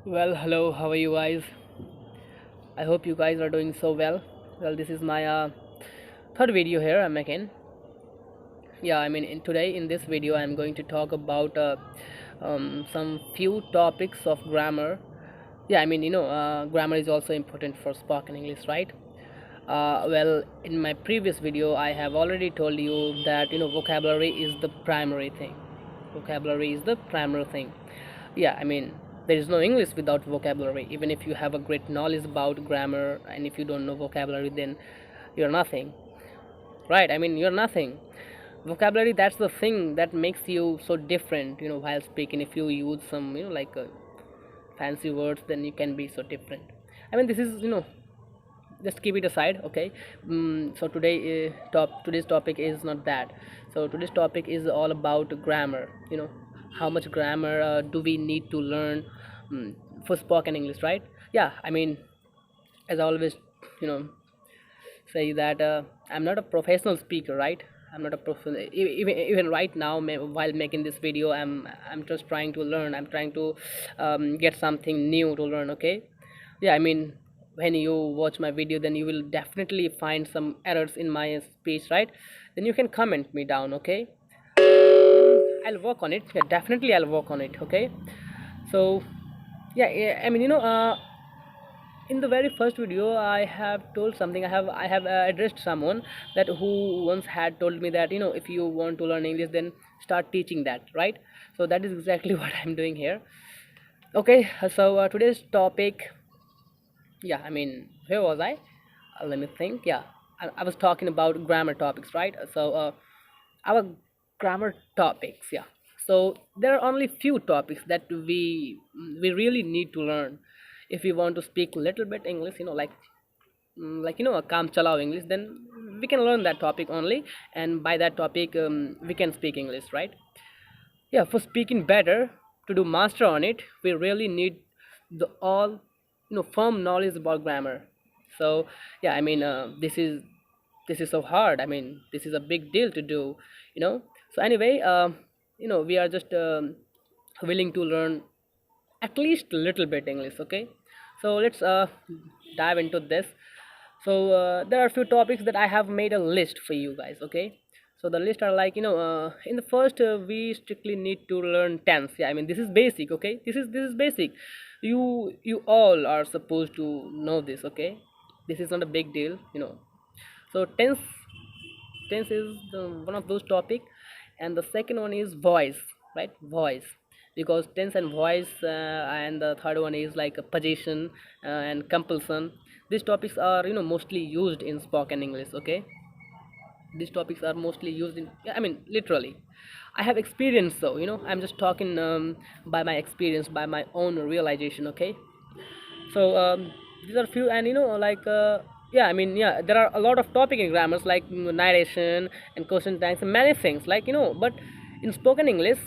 Well, hello, how are you guys? I hope you guys are doing so well. Well, this is my third video here I'm making. Yeah, today in this video I'm going to talk about some few topics of grammar. Yeah, grammar is also important for spoken English, right? Well, in my previous video, I have already told you that vocabulary is the primary thing. Vocabulary is the primary thing. Yeah, there is no English without vocabulary. Even if you have a great knowledge about grammar, and if you don't know vocabulary, then you're nothing, right? You're nothing. Vocabulary, that's the thing that makes you so different. While speaking, if you use some fancy words, then you can be so different. This is just keep it aside, okay. So today's topic is not that. So today's topic is all about grammar. How much grammar do we need to learn for spoken English, right? Yeah, as I always you know say that I'm not a professional speaker, right? I'm not a professional. Even right now, while making this video, I'm just trying to learn. I'm trying to get something new to learn, okay. Yeah, when you watch my video, then you will definitely find some errors in my speech, right? Then you can comment me down, okay. I'll work on it. Yeah, definitely I'll work on it, okay. So yeah, in the very first video I have told something. I have addressed someone that who once had told me that if you want to learn English, then start teaching that, right? So that is exactly what I'm doing here. Okay, so today's topic. Yeah, where was I? Let me think. Yeah, I was talking about grammar topics, right? So our grammar topics, yeah. So there are only few topics that we really need to learn if we want to speak a little bit English, a काम चलाओ English, then we can learn that topic only, and by that topic we can speak English, right? Yeah, for speaking better, to do master on it, we really need the all firm knowledge about grammar. So yeah, this is so hard. This is a big deal to do, you know. So anyway, we are just willing to learn at least a little bit English, okay. So let's dive into this. So there are a few topics that I have made a list for you guys, okay. So the list are like, in the first, we strictly need to learn tense. Yeah, this is basic, okay. This is basic. You all are supposed to know this, okay. This is not a big deal, so tense is one of those topic. And the second one is voice, right? Voice, because tense and voice, and the third one is like a position and compulsion. These topics are mostly used in spoken English, okay. These topics are mostly used in, yeah, literally. I have experience, so I'm just talking by my experience, by my own realization, okay. So these are few, and yeah, yeah, there are a lot of topic in grammars, like narration and question tags and many things, but in spoken English,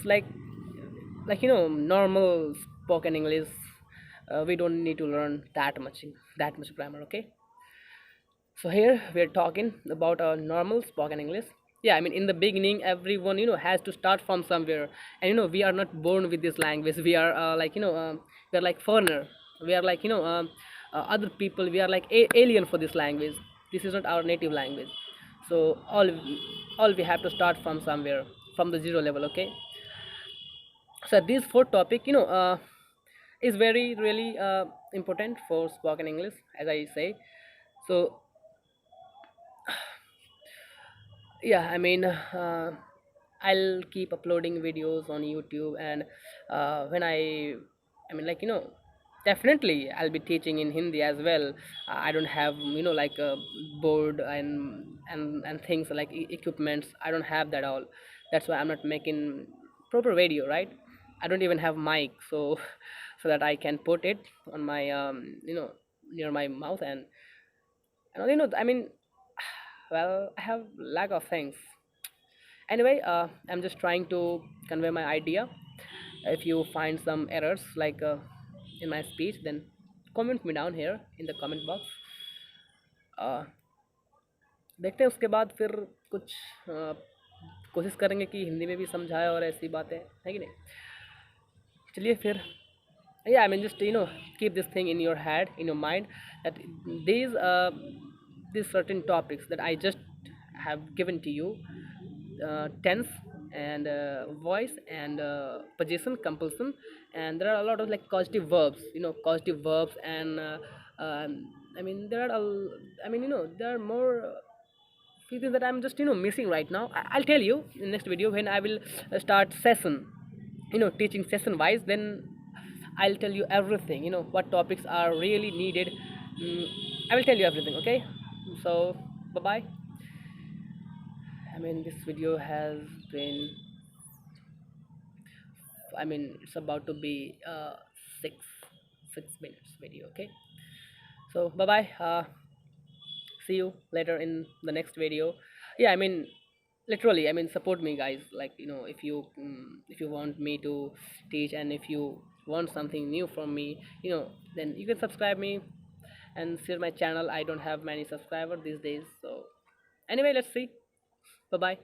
normal spoken English, we don't need to learn that much grammar, okay. So here we are talking about a normal spoken English. Yeah, in the beginning, everyone has to start from somewhere, and we are not born with this language. We are we are like foreigner. We are like other people. We are like alien for this language. This is not our native language. So all we have to start from somewhere, from the zero level. Okay. So this fourth topic, is very really important for spoken English, as I say. So yeah, I'll keep uploading videos on YouTube, and when I mean like you know definitely I'll be teaching in Hindi as well. I don't have like a board and things like equipments. I don't have that all. That's why I'm not making proper video, right? I don't even have mic, so so that I can put it on my near my mouth, and well, I have lack of things. Anyway, I'm just trying to convey my idea. If you find some errors in my speech, then comment me down here in the comment box. uh, देखते हैं उसके बाद फिर कुछ कोशिश करेंगे कि हिंदी में भी समझाए और ऐसी बातें है कि नहीं। चलिए फिर Yeah, I mean, just keep this thing in your head, in your mind, that these uh these certain topics that I just have given to you, tense and voice and position, compulsion, and there are a lot of like causative verbs, causative verbs, and I mean there are I mean, there are more few things that I'm just missing right now. I'll tell you in next video when I will start session, teaching session wise. Then I'll tell you everything. What topics are really needed. mm, I will tell you everything. Okay, so bye bye. I mean, this video has been, I mean, it's about to be six 6 minutes video. Okay, so bye bye. See you later in the next video. Yeah, I mean, literally, I mean, support me, guys. Like, if you want me to teach, and if you want something new from me, then you can subscribe me and share my channel. I don't have many subscribers these days, so anyway, let's see. Bye bye.